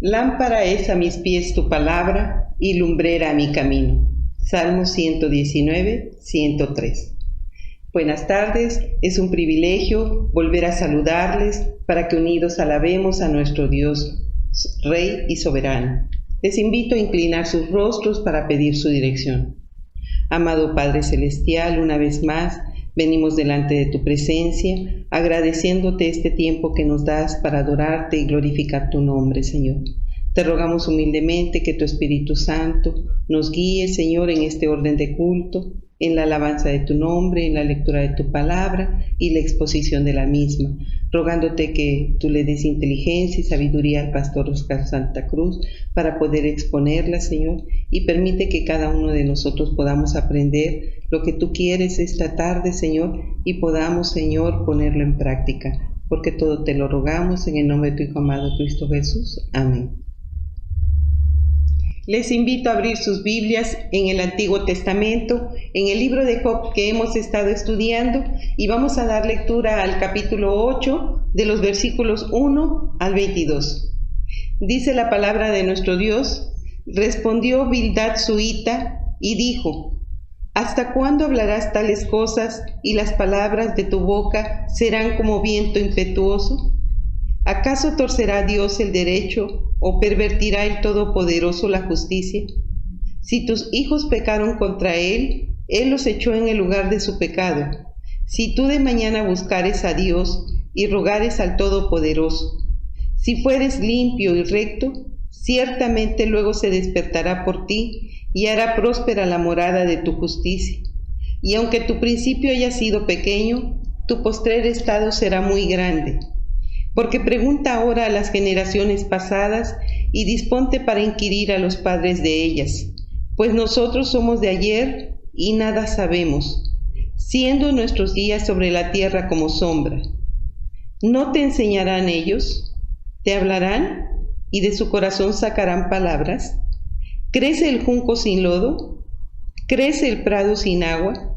Lámpara es a mis pies tu palabra y lumbrera a mi camino. Salmo 119, 103. Buenas tardes, es un privilegio volver a saludarles para que unidos alabemos a nuestro Dios, Rey y Soberano. Les invito a inclinar sus rostros para pedir su dirección. Amado Padre Celestial, una vez más, venimos delante de tu presencia, agradeciéndote este tiempo que nos das para adorarte y glorificar tu nombre, Señor. Te rogamos humildemente que tu Espíritu Santo nos guíe, Señor, en este orden de culto, en la alabanza de tu nombre, en la lectura de tu palabra y la exposición de la misma, rogándote que tú le des inteligencia y sabiduría al pastor Oscar Santa Cruz para poder exponerla, Señor, y permite que cada uno de nosotros podamos aprender lo que tú quieres esta tarde, Señor, y podamos, Señor, ponerlo en práctica, porque todo te lo rogamos en el nombre de tu Hijo amado Cristo Jesús. Amén. Les invito a abrir sus Biblias en el Antiguo Testamento, en el libro de Job que hemos estado estudiando, y vamos a dar lectura al capítulo 8, de los versículos 1 al 22. Dice la palabra de nuestro Dios: respondió Bildad suita y dijo: ¿hasta cuándo hablarás tales cosas y las palabras de tu boca serán como viento impetuoso? ¿Acaso torcerá Dios el derecho o pervertirá el Todopoderoso la justicia? Si tus hijos pecaron contra Él, Él los echó en el lugar de su pecado. Si tú de mañana buscares a Dios y rogares al Todopoderoso, si fueres limpio y recto, ciertamente luego se despertará por ti y hará próspera la morada de tu justicia. Y aunque tu principio haya sido pequeño, tu postrer estado será muy grande. Porque pregunta ahora a las generaciones pasadas y disponte para inquirir a los padres de ellas, pues nosotros somos de ayer y nada sabemos, siendo nuestros días sobre la tierra como sombra. ¿No te enseñarán ellos? ¿Te hablarán y de su corazón sacarán palabras? ¿Crece el junco sin lodo? ¿Crece el prado sin agua?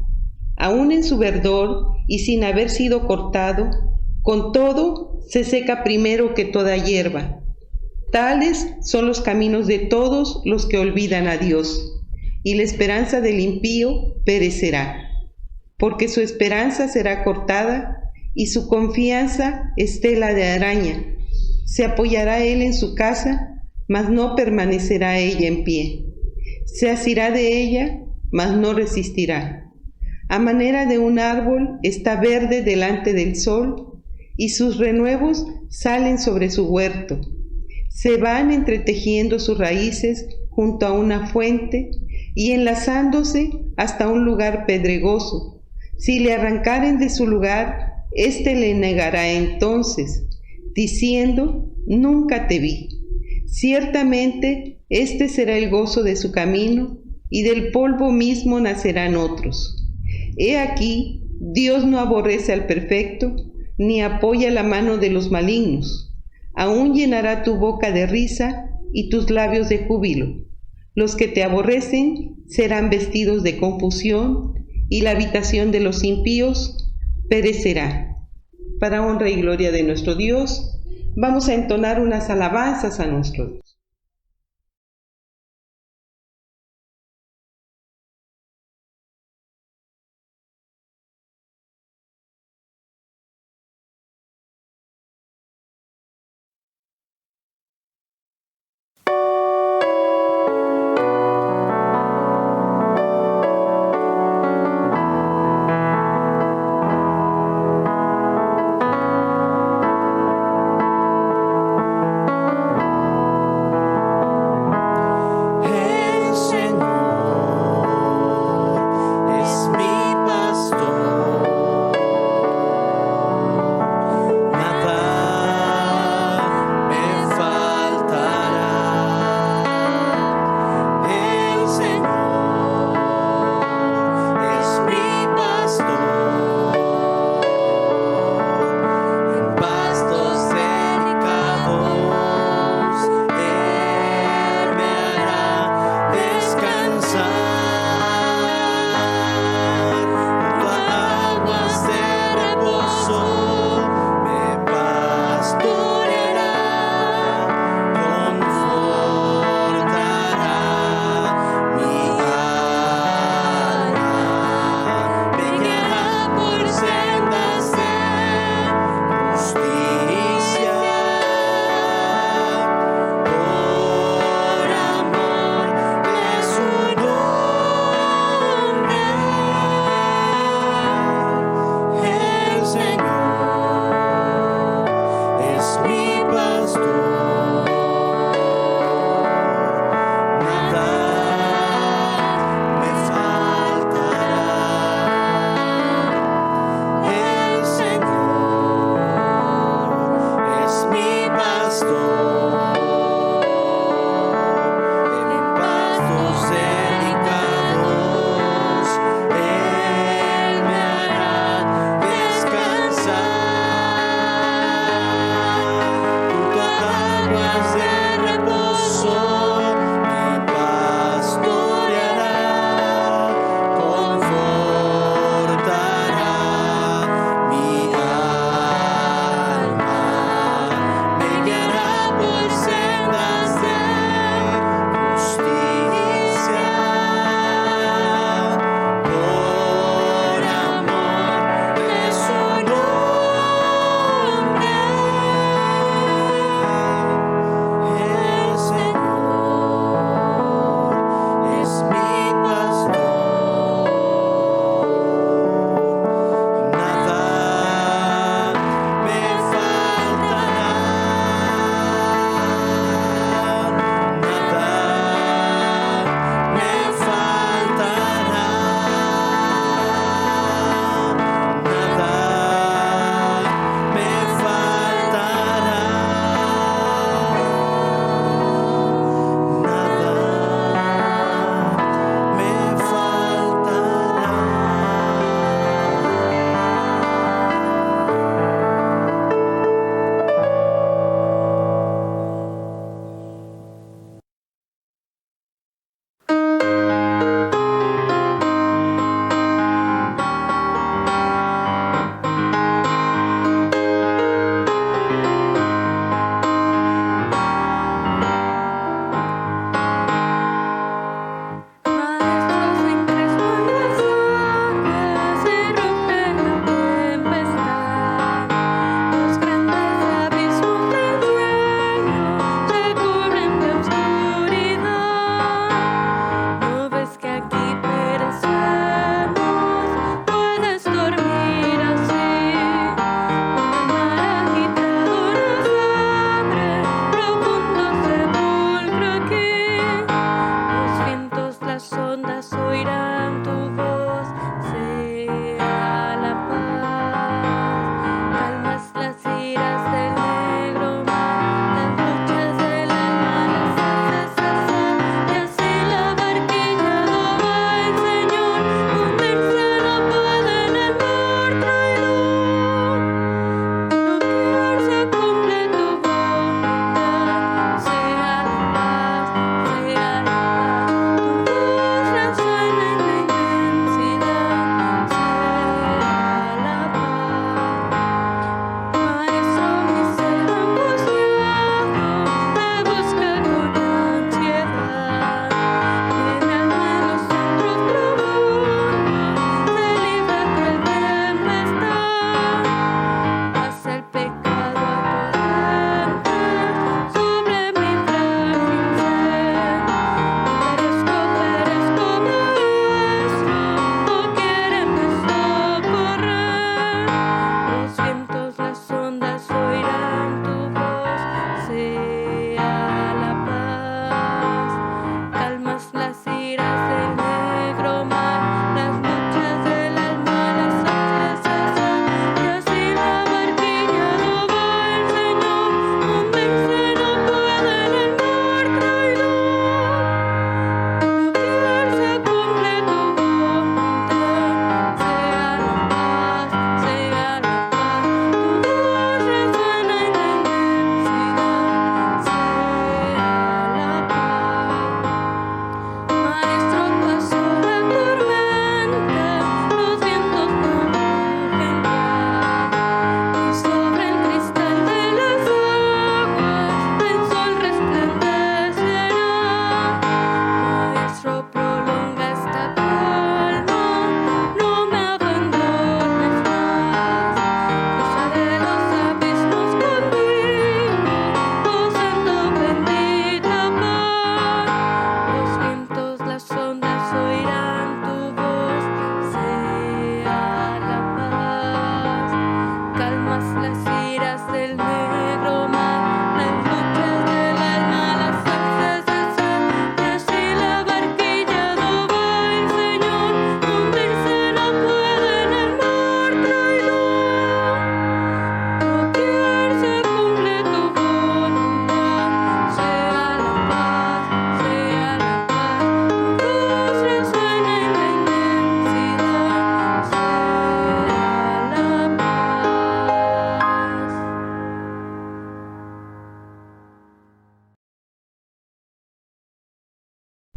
Aún en su verdor y sin haber sido cortado, con todo se seca primero que toda hierba. Tales son los caminos de todos los que olvidan a Dios, y la esperanza del impío perecerá, porque su esperanza será cortada y su confianza estela de araña. Se apoyará él en su casa, mas no permanecerá ella en pie. Se asirá de ella, mas no resistirá. A manera de un árbol está verde delante del sol, y sus renuevos salen sobre su huerto. Se van entretejiendo sus raíces junto a una fuente y enlazándose hasta un lugar pedregoso. Si le arrancaren de su lugar, éste le negará entonces, diciendo: nunca te vi. Ciertamente este será el gozo de su camino, y del polvo mismo nacerán otros. He aquí, Dios no aborrece al perfecto, ni apoya la mano de los malignos. Aún llenará tu boca de risa y tus labios de júbilo. Los que te aborrecen serán vestidos de confusión, y la habitación de los impíos perecerá. Para honra y gloria de nuestro Dios, vamos a entonar unas alabanzas a nuestro Dios.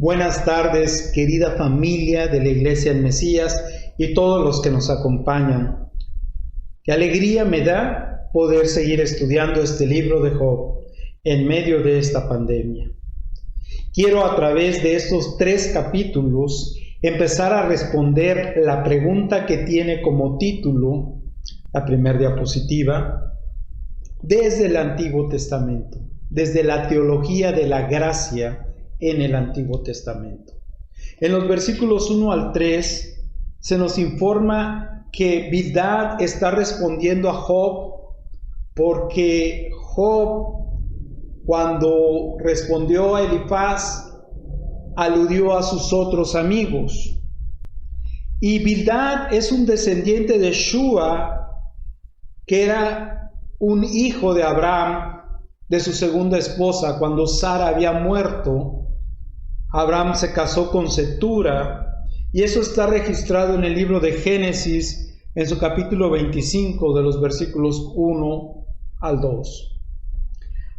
Buenas tardes, querida familia de la Iglesia del Mesías y todos los que nos acompañan. Qué alegría me da poder seguir estudiando este libro de Job en medio de esta pandemia. Quiero a través de estos 3 capítulos empezar a responder la pregunta que tiene como título, la primera diapositiva, desde el Antiguo Testamento, desde la teología de la gracia en el Antiguo Testamento. En los versículos 1 al 3 se nos informa que Bildad está respondiendo a Job porque Job, cuando respondió a Elifaz, aludió a sus otros amigos. Y Bildad es un descendiente de Shua, que era un hijo de Abraham, de su segunda esposa. Cuando Sara había muerto, Abraham se casó con Cetura, y eso está registrado en el libro de Génesis, en su capítulo 25, de los versículos 1 al 2.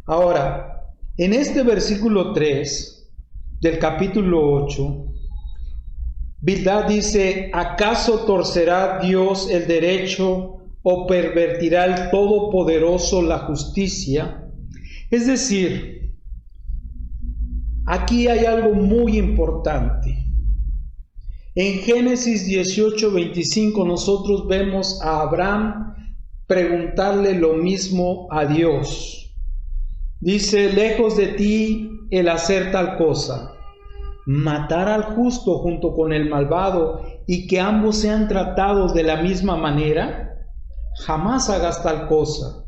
Ahora, en este versículo 3 del capítulo 8, Bildad dice: ¿acaso torcerá Dios el derecho o pervertirá el Todopoderoso la justicia? Es decir, aquí hay algo muy importante. En Génesis 18:25 nosotros vemos a Abraham preguntarle lo mismo a Dios. Dice: lejos de ti el hacer tal cosa, matar al justo junto con el malvado, y que ambos sean tratados de la misma manera. Jamás hagas tal cosa.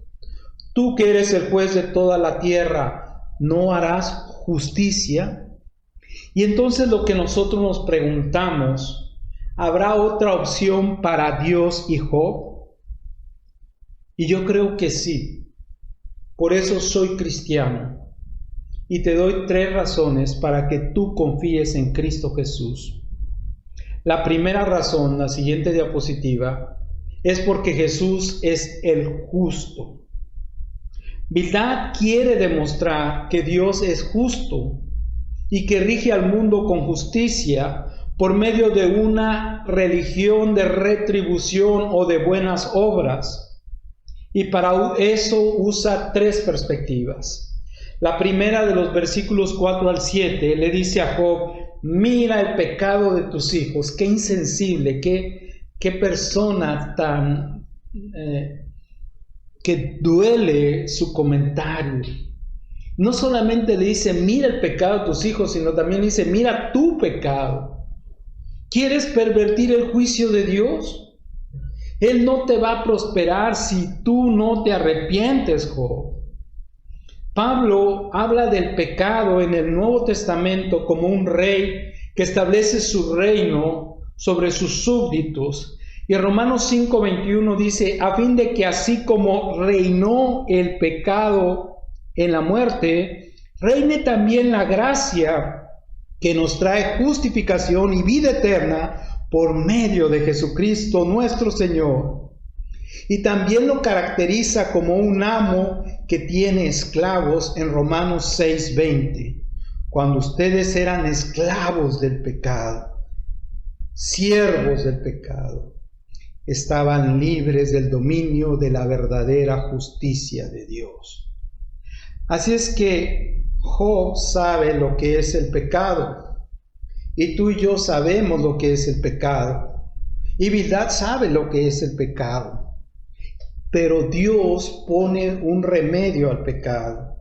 Tú que eres el juez de toda la tierra, ¿no harás justicia? Y entonces lo que nosotros nos preguntamos: ¿habrá otra opción para Dios y Job? Y yo creo que sí. Por eso soy cristiano. Y te doy 3 razones para que tú confíes en Cristo Jesús. La primera razón, la siguiente diapositiva, es porque Jesús es el justo. Bildad quiere demostrar que Dios es justo y que rige al mundo con justicia por medio de una religión de retribución o de buenas obras. Y para eso usa 3 perspectivas. La primera, de los versículos 4 al 7, le dice a Job: mira el pecado de tus hijos. Qué insensible, qué persona tan que duele su comentario. No solamente le dice: mira el pecado de tus hijos, sino también dice: mira tu pecado. ¿Quieres pervertir el juicio de Dios? Él no te va a prosperar si tú no te arrepientes, Job. Pablo habla del pecado en el Nuevo Testamento como un rey que establece su reino sobre sus súbditos. Y en Romanos 5:21 dice: a fin de que así como reinó el pecado en la muerte, reine también la gracia que nos trae justificación y vida eterna por medio de Jesucristo nuestro Señor. Y también lo caracteriza como un amo que tiene esclavos en Romanos 6:20. Cuando ustedes eran esclavos del pecado, siervos del pecado, estaban libres del dominio de la verdadera justicia de Dios. Así es que Job sabe lo que es el pecado. Y tú y yo sabemos lo que es el pecado. Y Bildad sabe lo que es el pecado. Pero Dios pone un remedio al pecado.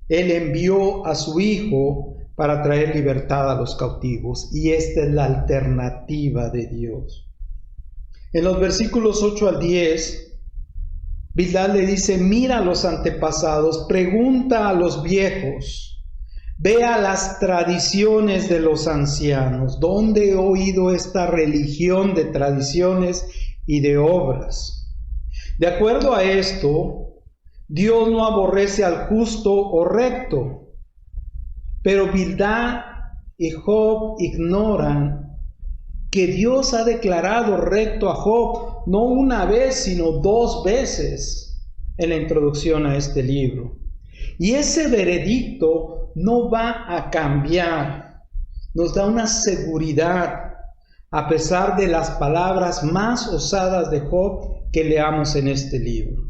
Él envió a su Hijo para traer libertad a los cautivos. Y esta es la alternativa de Dios. En los versículos 8 al 10, Bildad le dice: mira a los antepasados, pregunta a los viejos. Vea las tradiciones de los ancianos. ¿Dónde he oído esta religión de tradiciones y de obras? De acuerdo a esto, Dios no aborrece al justo o recto, pero Bildad y Job ignoran que Dios ha declarado recto a Job no una vez, sino 2 veces en la introducción a este libro. Y ese veredicto no va a cambiar. nos da una seguridad a pesar de las palabras más osadas de Job que leamos en este libro.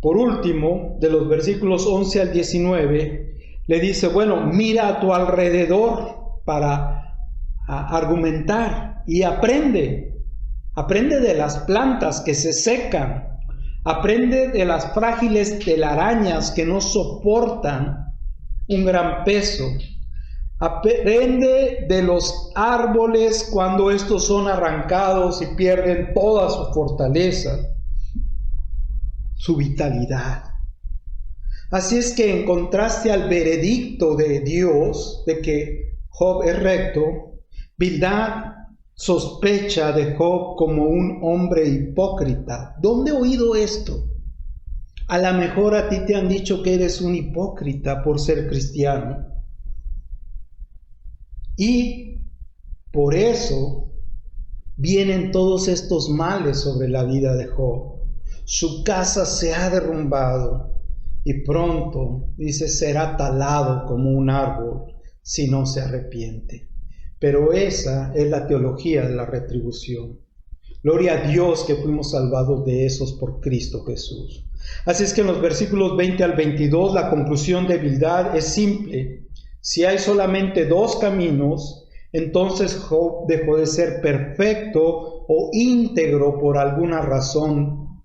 Por último, de los versículos 11 al 19, le dice, bueno, mira a tu alrededor para argumentar y aprende de las plantas que se secan, aprende de las frágiles telarañas que no soportan un gran peso, aprende de los árboles cuando estos son arrancados y pierden toda su fortaleza, su vitalidad. Así es que en contraste al veredicto de Dios de que Job es recto, Bildad sospecha de Job como un hombre hipócrita. ¿Dónde he oído esto? A lo mejor a ti te han dicho que eres un hipócrita por ser cristiano. Y por eso vienen todos estos males sobre la vida de Job. Su casa se ha derrumbado y pronto, dice, será talado como un árbol si no se arrepiente. Pero esa es la teología de la retribución. Gloria a Dios que fuimos salvados de esos por Cristo Jesús. Así es que en los versículos 20 al 22 la conclusión de Bildad es simple. Si hay solamente dos caminos, entonces Job dejó de ser perfecto o íntegro por alguna razón.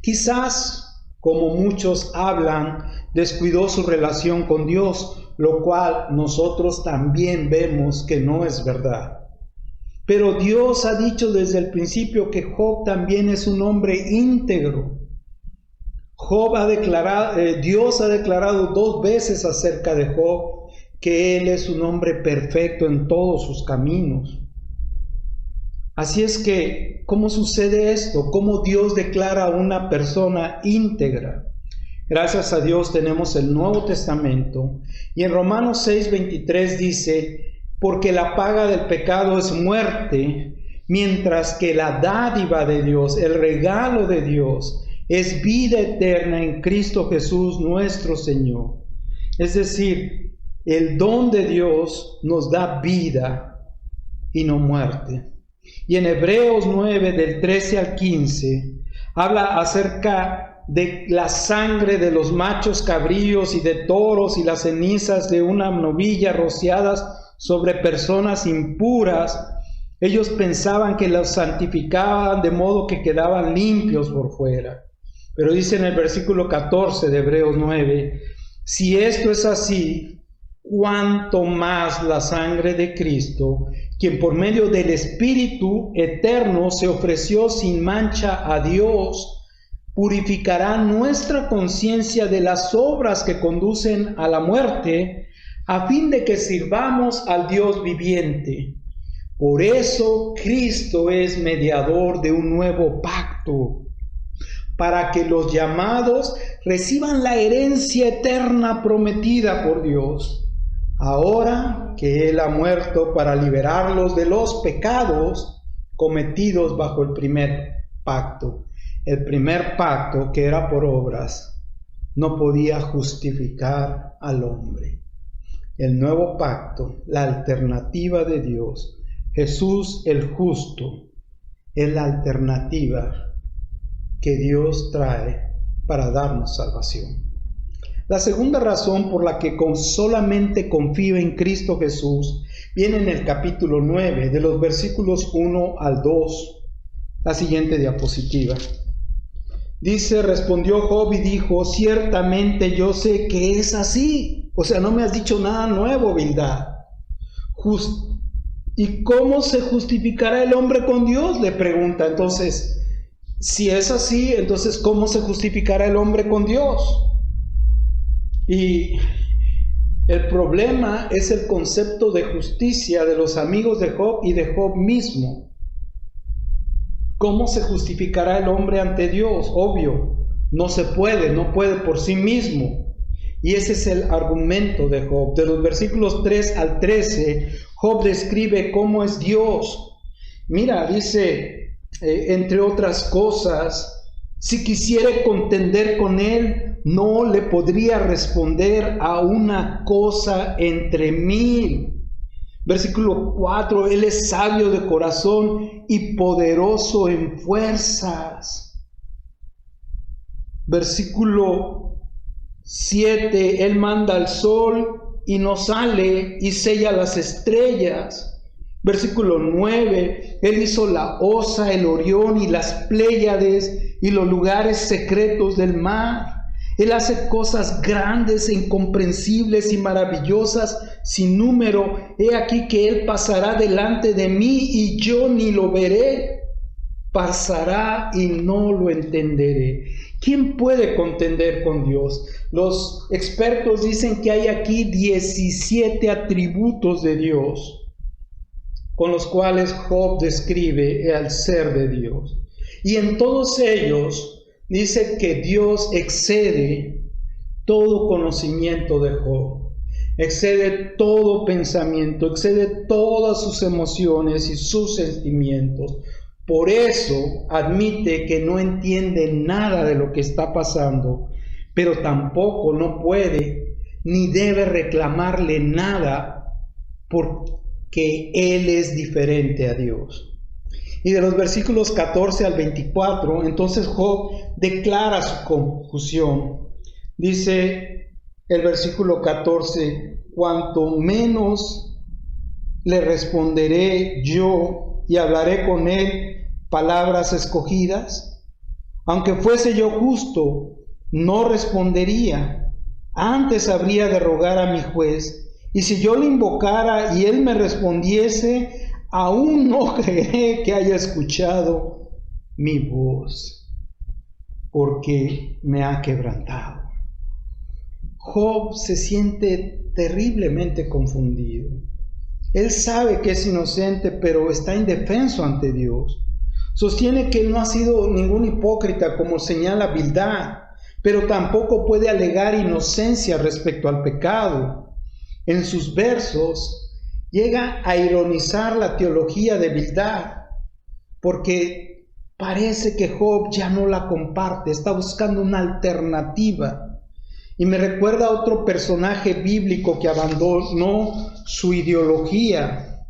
Quizás, como muchos hablan, descuidó su relación con Dios, lo cual nosotros también vemos que no es verdad. Pero Dios ha dicho desde el principio que Job también es un hombre íntegro. Dios ha declarado 2 veces acerca de Job que él es un hombre perfecto en todos sus caminos. Así es que, ¿cómo sucede esto? ¿Cómo Dios declara a una persona íntegra? Gracias a Dios tenemos el Nuevo Testamento y en Romanos 6:23 dice, porque la paga del pecado es muerte, mientras que la dádiva de Dios, el regalo de Dios, es vida eterna en Cristo Jesús nuestro Señor. Es decir, el don de Dios nos da vida y no muerte. Y en Hebreos 9, del 13 al 15, habla acerca de la sangre de los machos cabríos y de toros y las cenizas de una novilla rociadas sobre personas impuras. Ellos pensaban que los santificaban de modo que quedaban limpios por fuera. Pero dice en el versículo 14 de Hebreos 9, si esto es así, cuánto más la sangre de Cristo, quien por medio del Espíritu eterno se ofreció sin mancha a Dios, purificará nuestra conciencia de las obras que conducen a la muerte, a fin de que sirvamos al Dios viviente. Por eso Cristo es mediador de un nuevo pacto, para que los llamados reciban la herencia eterna prometida por Dios. Ahora que Él ha muerto para liberarlos de los pecados cometidos bajo el primer pacto. El primer pacto, que era por obras, no podía justificar al hombre. El nuevo pacto, la alternativa de Dios, Jesús el justo, es la alternativa que Dios trae para darnos salvación. La segunda razón por la que solamente confío en Cristo Jesús viene en el capítulo 9, de los versículos 1 al 2. La siguiente diapositiva. Dice, respondió Job y dijo, ciertamente yo sé que es así. O sea, no me has dicho nada nuevo, Bildad. ¿Y cómo se justificará el hombre con Dios? Le pregunta. Entonces, si es así, entonces ¿cómo se justificará el hombre con Dios? Y el problema es el concepto de justicia de los amigos de Job y de Job mismo. ¿Cómo se justificará el hombre ante Dios? Obvio, no puede por sí mismo. Y ese es el argumento de Job. De los versículos 3 al 13, Job describe cómo es Dios. Mira, dice, entre otras cosas, si quisiere contender con él, no le podría responder a una cosa entre 1000. Versículo 4, Él es sabio de corazón y poderoso en fuerzas. Versículo 7, Él manda al sol y no sale y sella las estrellas. Versículo 9, Él hizo la Osa, el Orión y las Pléyades y los lugares secretos del mar. Él hace cosas grandes, incomprensibles y maravillosas sin número. He aquí que Él pasará delante de mí y yo ni lo veré. Pasará y no lo entenderé. ¿Quién puede contender con Dios? Los expertos dicen que hay aquí 17 atributos de Dios con los cuales Job describe al ser de Dios. Y en todos ellos dice que Dios excede todo conocimiento de Job, excede todo pensamiento, excede todas sus emociones y sus sentimientos. Por eso admite que no entiende nada de lo que está pasando, pero tampoco no puede ni debe reclamarle nada porque Él es diferente a Dios. Y de los versículos 14 al 24, entonces Job declara su confusión. Dice el versículo 14, cuanto menos le responderé yo y hablaré con él palabras escogidas, aunque fuese yo justo, no respondería. Antes habría de rogar a mi juez, y si yo le invocara y él me respondiese, aún no creeré que haya escuchado mi voz, porque me ha quebrantado. Job se siente terriblemente confundido. Él sabe que es inocente, pero está indefenso ante Dios. Sostiene que él no ha sido ningún hipócrita, como señala Bildad, pero tampoco puede alegar inocencia respecto al pecado. En sus versos llega a ironizar la teología de Bildad, porque parece que Job ya no la comparte, está buscando una alternativa. Y me recuerda a otro personaje bíblico que abandonó su ideología.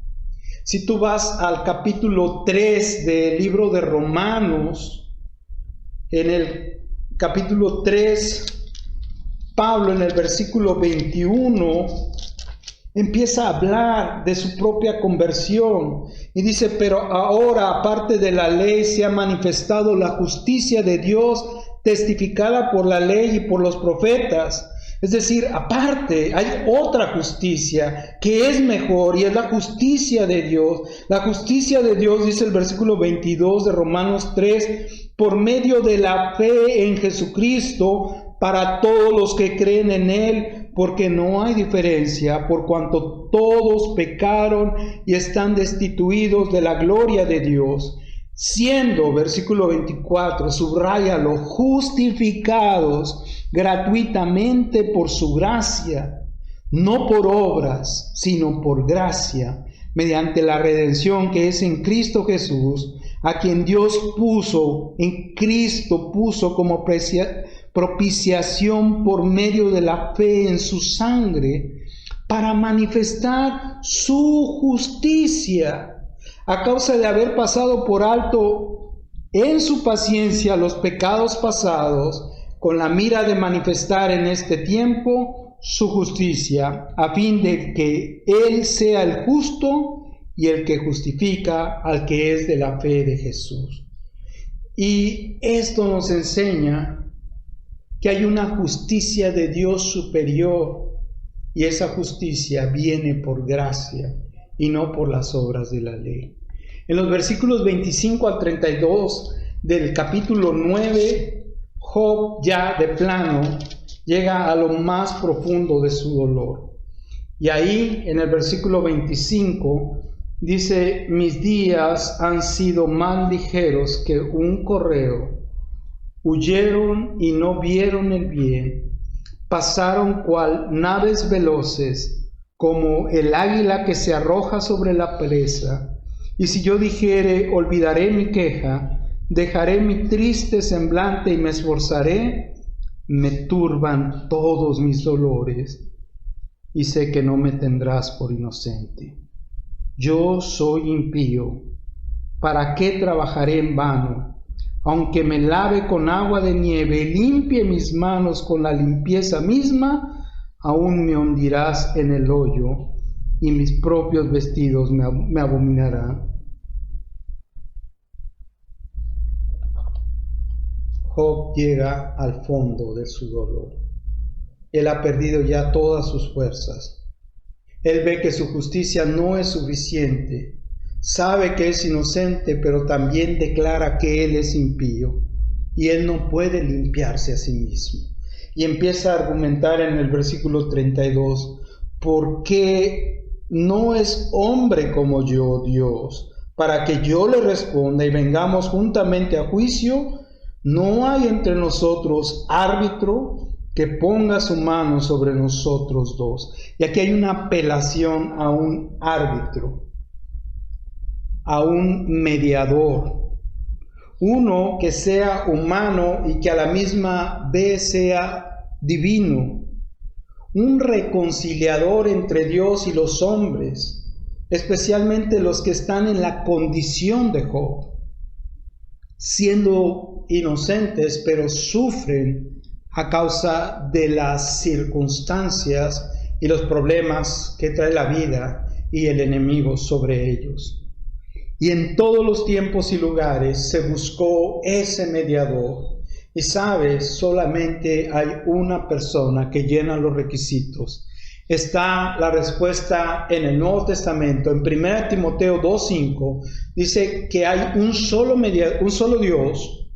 Si tú vas al capítulo 3 del libro de Romanos, en el capítulo 3, Pablo en el versículo 21 empieza a hablar de su propia conversión y dice, pero ahora aparte de la ley se ha manifestado la justicia de Dios testificada por la ley y por los profetas. Es decir, aparte hay otra justicia que es mejor y es la justicia de Dios. La justicia de Dios, dice el versículo 22 de Romanos 3, por medio de la fe en Jesucristo para todos los que creen en Él, porque no hay diferencia, por cuanto todos pecaron y están destituidos de la gloria de Dios, siendo, versículo 24, subráyalo, justificados gratuitamente por su gracia, no por obras, sino por gracia, mediante la redención que es en Cristo Jesús, a quien Dios puso como propiciación por medio de la fe en su sangre, para manifestar su justicia, a causa de haber pasado por alto en su paciencia los pecados pasados, con la mira de manifestar en este tiempo su justicia, a fin de que Él sea el justo y el que justifica al que es de la fe de Jesús. Y esto nos enseña que hay una justicia de Dios superior, y esa justicia viene por gracia y no por las obras de la ley. En los versículos 25 al 32 del capítulo 9, Job ya de plano llega a lo más profundo de su dolor. Y ahí en el versículo 25 dice, mis días han sido más ligeros que un correo, huyeron y no vieron el bien, pasaron cual naves veloces, como el águila que se arroja sobre la presa. Y si yo dijere, olvidaré mi queja, dejaré mi triste semblante y me esforzaré, me turban todos mis dolores, y sé que no me tendrás por inocente. yo soy impío. ¿Para qué trabajaré en vano? Aunque me lave con agua de nieve y limpie mis manos con la limpieza misma, aún me hundirás en el hoyo y mis propios vestidos me abominarán. Job llega al fondo de su dolor. Él ha perdido ya todas sus fuerzas. Él ve que su justicia no es suficiente. Sabe que es inocente, pero también declara que él es impío. Y él no puede limpiarse a sí mismo. Y empieza a argumentar en el versículo 32, ¿por qué no es hombre como yo, Dios, para que yo le responda y vengamos juntamente a juicio? No hay entre nosotros árbitro que ponga su mano sobre nosotros dos. Y aquí hay una apelación a un árbitro, a un mediador, uno que sea humano y que a la misma vez sea divino, un reconciliador entre Dios y los hombres, especialmente los que están en la condición de Job, siendo inocentes, pero sufren a causa de las circunstancias y los problemas que trae la vida y el enemigo sobre ellos. Y en todos los tiempos y lugares se buscó ese mediador. Y sabes, solamente hay una persona que llena los requisitos. Está la respuesta en el Nuevo Testamento, en 1 Timoteo 2:5, dice que hay un solo Dios,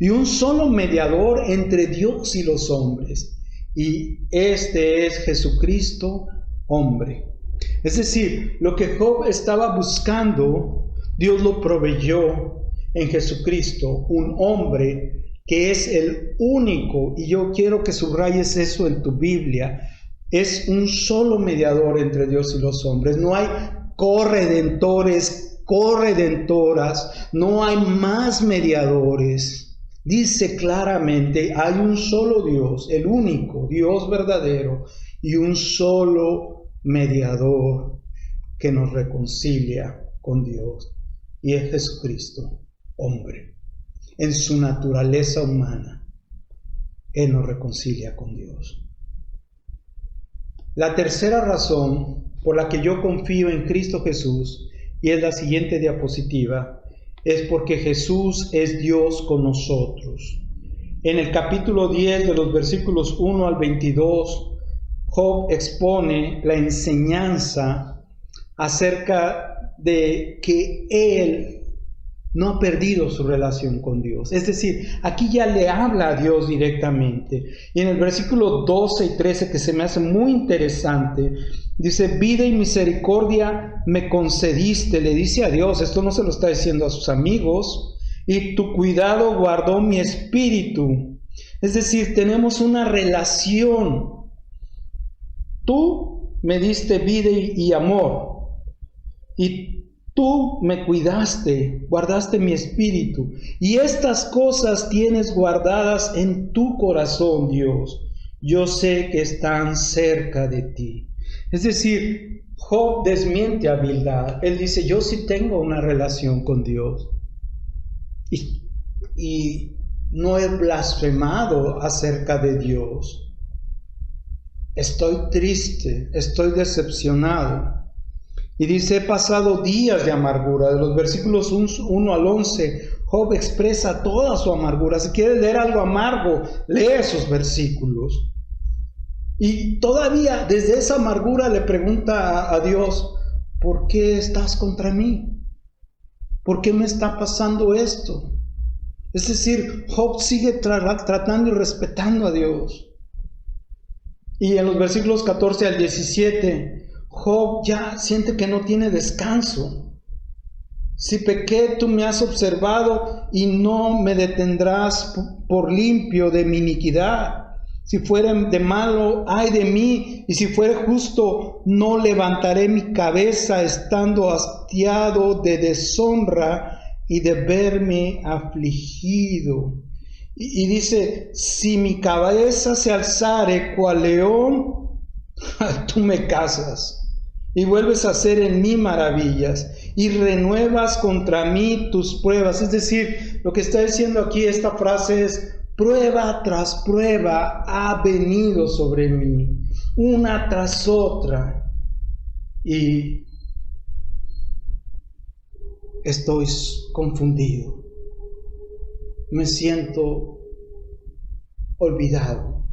y un solo mediador entre Dios y los hombres, y este es Jesucristo, hombre. Es decir, lo que Job estaba buscando, Dios lo proveyó en Jesucristo, un hombre que es el único, y yo quiero que subrayes eso en tu Biblia, es un solo mediador entre Dios y los hombres. No hay corredentores, corredentoras, no hay más mediadores. Dice claramente, hay un solo Dios, el único Dios verdadero, y un solo mediador que nos reconcilia con Dios, y es Jesucristo, hombre. En su naturaleza humana, Él nos reconcilia con Dios. La tercera razón por la que yo confío en Cristo Jesús, y es la siguiente diapositiva, es porque Jesús es Dios con nosotros. En el capítulo 10 de los versículos 1 al 22, Job expone la enseñanza acerca de que él no ha perdido su relación con Dios. Es decir, aquí ya le habla a Dios directamente. Y en el versículo 12 y 13, que se me hace muy interesante, dice, vida y misericordia me concediste, le dice a Dios, esto no se lo está diciendo a sus amigos, y tu cuidado guardó mi espíritu. Es decir, tenemos una relación. Tú me diste vida y amor, y tú me cuidaste, guardaste mi espíritu, y estas cosas tienes guardadas en tu corazón, Dios. Yo sé que están cerca de ti. Es decir, Job desmiente a Bildad. Él dice, yo sí tengo una relación con Dios. Y no he blasfemado acerca de Dios. Estoy triste, estoy decepcionado. Y dice, he pasado días de amargura. De los versículos 1 al 11, Job expresa toda su amargura. Si quieres leer algo amargo, lee esos versículos. Y todavía desde esa amargura le pregunta a Dios, ¿por qué estás contra mí? ¿Por qué me está pasando esto? Es decir, Job sigue tratando y respetando a Dios. Y en los versículos 14 al 17, Job ya siente que no tiene descanso. Si pequé, tú me has observado y no me detendrás por limpio de mi iniquidad. Si fuere de malo, ay de mí, y si fuere justo, no levantaré mi cabeza estando hastiado de deshonra y de verme afligido. Y dice, si mi cabeza se alzare cual león, tú me cazas. y vuelves a hacer en mí maravillas y renuevas contra mí tus pruebas. Es decir, lo que está diciendo aquí esta frase es: prueba tras prueba ha venido sobre mí, una tras otra, y estoy confundido, me siento olvidado.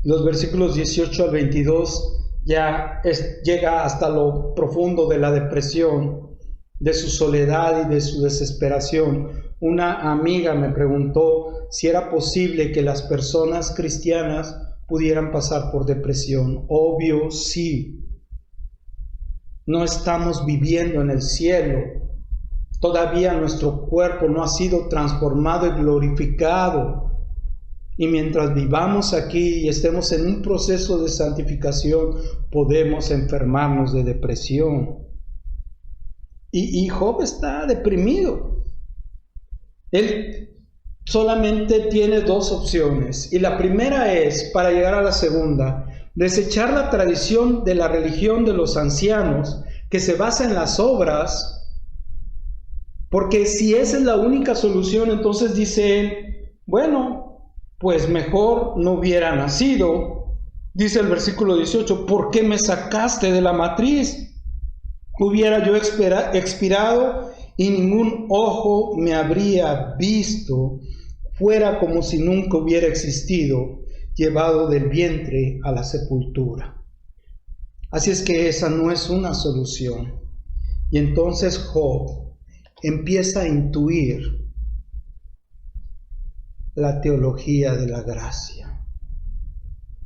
Los versículos 18 al 22 ya llega hasta lo profundo de la depresión, de su soledad y de su desesperación. Una amiga me preguntó si era posible que las personas cristianas pudieran pasar por depresión. Obvio, sí. No estamos viviendo en el cielo. Todavía nuestro cuerpo no ha sido transformado y glorificado. Y mientras vivamos aquí y estemos en un proceso de santificación, podemos enfermarnos de depresión. Y Job está deprimido. Él solamente tiene dos opciones. Y la primera es, para llegar a la segunda, desechar la tradición de la religión de los ancianos, que se basa en las obras, porque si esa es la única solución, entonces dice él, bueno, pues mejor no hubiera nacido. Dice el versículo 18, ¿por qué me sacaste de la matriz? Hubiera yo expirado y ningún ojo me habría visto, fuera como si nunca hubiera existido, llevado del vientre a la sepultura. Así es que esa no es una solución. Y entonces Job empieza a intuir la teología de la gracia.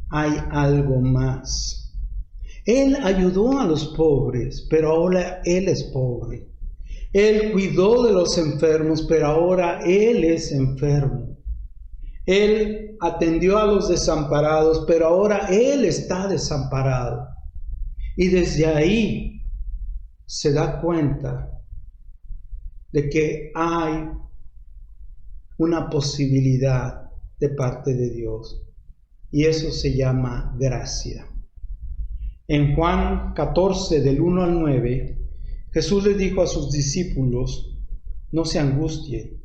Hay algo más. Él ayudó a los pobres, pero ahora él es pobre. Él cuidó de los enfermos, pero ahora él es enfermo. Él atendió a los desamparados, pero ahora él está desamparado. Y desde ahí se da cuenta de que hay una posibilidad de parte de Dios, y eso se llama gracia. En Juan 14, del 1 al 9, Jesús le dijo a sus discípulos, no se angustien,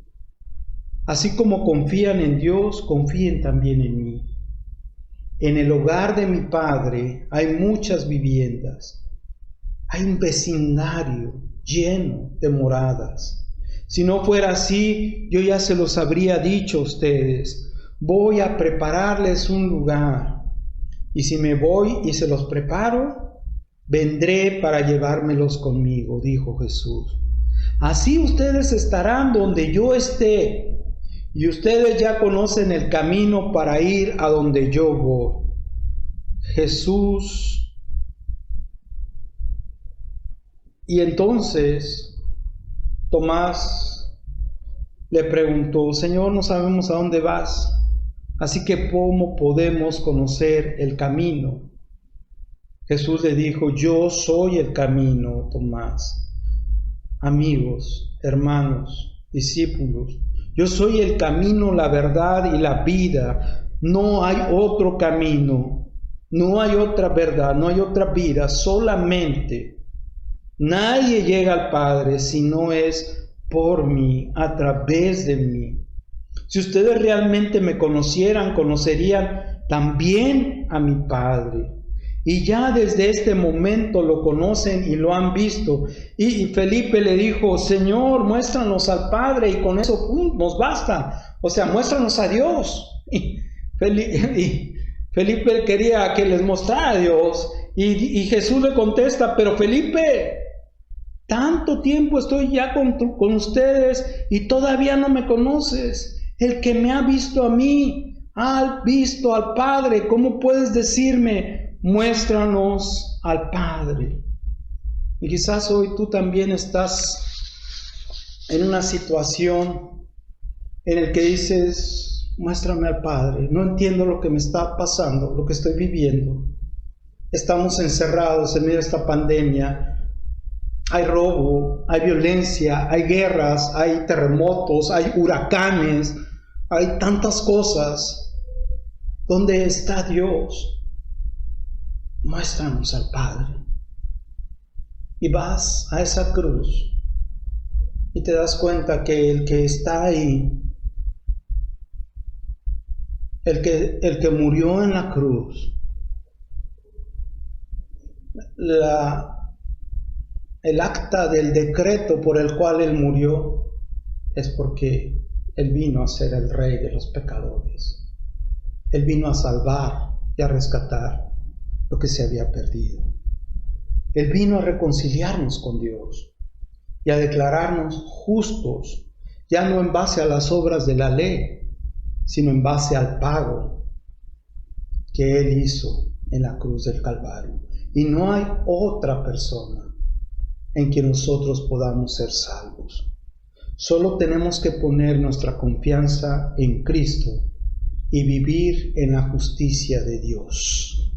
así como confían en Dios, confíen también en mí. En el hogar de mi Padre hay muchas viviendas, hay un vecindario lleno de moradas. Si no fuera así, yo ya se los habría dicho a ustedes. Voy a prepararles un lugar. Y si me voy y se los preparo, vendré para llevármelos conmigo, dijo Jesús. Así ustedes estarán donde yo esté. Y ustedes ya conocen el camino para ir a donde yo voy. Jesús. Y entonces Tomás le preguntó, Señor, no sabemos a dónde vas, así que ¿cómo podemos conocer el camino? Jesús le dijo, yo soy el camino, Tomás. Amigos, hermanos, discípulos, yo soy el camino, la verdad y la vida. No hay otro camino, no hay otra verdad, no hay otra vida, solamente. Nadie llega al Padre si no es por mí, a través de mí. Si ustedes realmente me conocieran, conocerían también a mi Padre. Y ya desde este momento lo conocen y lo han visto. Y Felipe le dijo, Señor, muéstranos al Padre y con eso nos basta. O sea, muéstranos a Dios. Y Felipe quería que les mostrara a Dios. Y Jesús le contesta, pero Felipe, tanto tiempo estoy ya con ustedes y todavía no me conoces. El que me ha visto a mí, ha visto al Padre. ¿Cómo puedes decirme, muéstranos al Padre? Y quizás hoy tú también estás en una situación en la que dices, muéstrame al Padre. No entiendo lo que me está pasando, lo que estoy viviendo. Estamos encerrados en medio de esta pandemia. Hay robo, hay violencia, hay guerras, hay terremotos, hay huracanes, hay tantas cosas. ¿Dónde está Dios? Muéstranos al Padre. y vas a esa cruz y te das cuenta que el que está ahí, el que murió en la cruz, el acta del decreto por el cual Él murió es porque Él vino a ser el Rey de los pecadores. Él vino a salvar y a rescatar lo que se había perdido. Él vino a reconciliarnos con Dios y a declararnos justos, ya no en base a las obras de la ley, sino en base al pago que Él hizo en la cruz del Calvario. Y no hay otra persona en quien nosotros podamos ser salvos. Solo tenemos que poner nuestra confianza en Cristo y vivir en la justicia de Dios.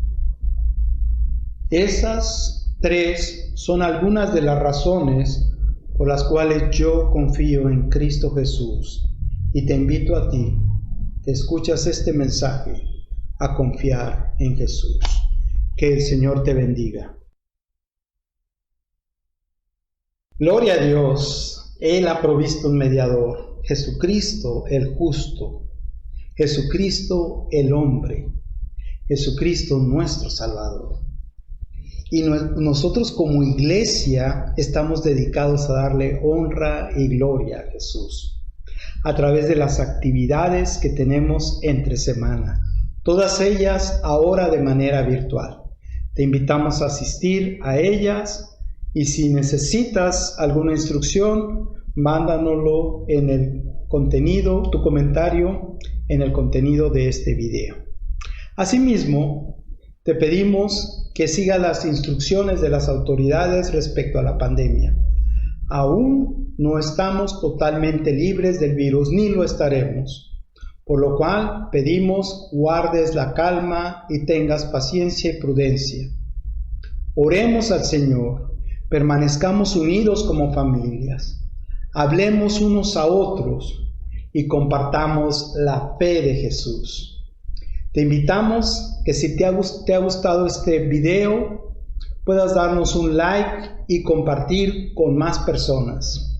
Esas tres son algunas de las razones por las cuales yo confío en Cristo Jesús, y te invito a ti, que escuchas este mensaje, a confiar en Jesús. Que el Señor te bendiga. Gloria a Dios, Él ha provisto un mediador, Jesucristo el justo, Jesucristo el hombre, Jesucristo nuestro Salvador. Y nosotros como iglesia estamos dedicados a darle honra y gloria a Jesús a través de las actividades que tenemos entre semana, todas ellas ahora de manera virtual. Te invitamos a asistir a ellas y si necesitas alguna instrucción, mándanoslo en el contenido, tu comentario en el contenido de este video. Asimismo, te pedimos que sigas las instrucciones de las autoridades respecto a la pandemia. Aún no estamos totalmente libres del virus, ni lo estaremos, por lo cual pedimos guardes la calma y tengas paciencia y prudencia. Oremos al Señor, permanezcamos unidos como familias, hablemos unos a otros y compartamos la fe de Jesús. Te invitamos que si te ha gustado este video, puedas darnos un like y compartir con más personas.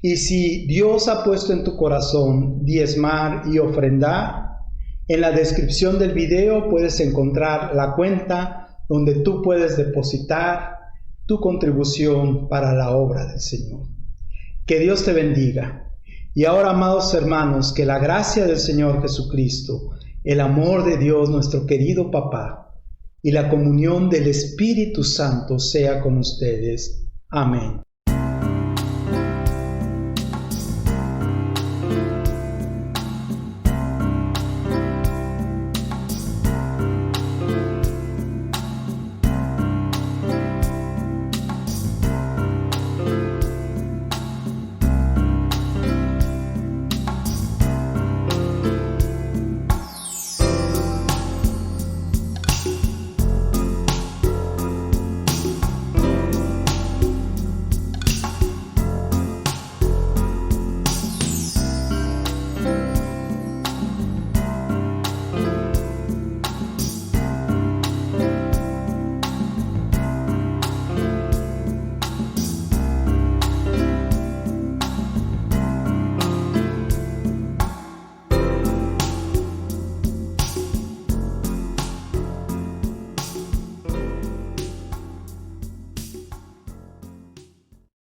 Y si Dios ha puesto en tu corazón diezmar y ofrendar, en la descripción del video puedes encontrar la cuenta donde tú puedes depositar tu contribución para la obra del Señor. Que Dios te bendiga. Y ahora, amados hermanos, que la gracia del Señor Jesucristo, el amor de Dios, nuestro querido Papá, y la comunión del Espíritu Santo sea con ustedes. Amén.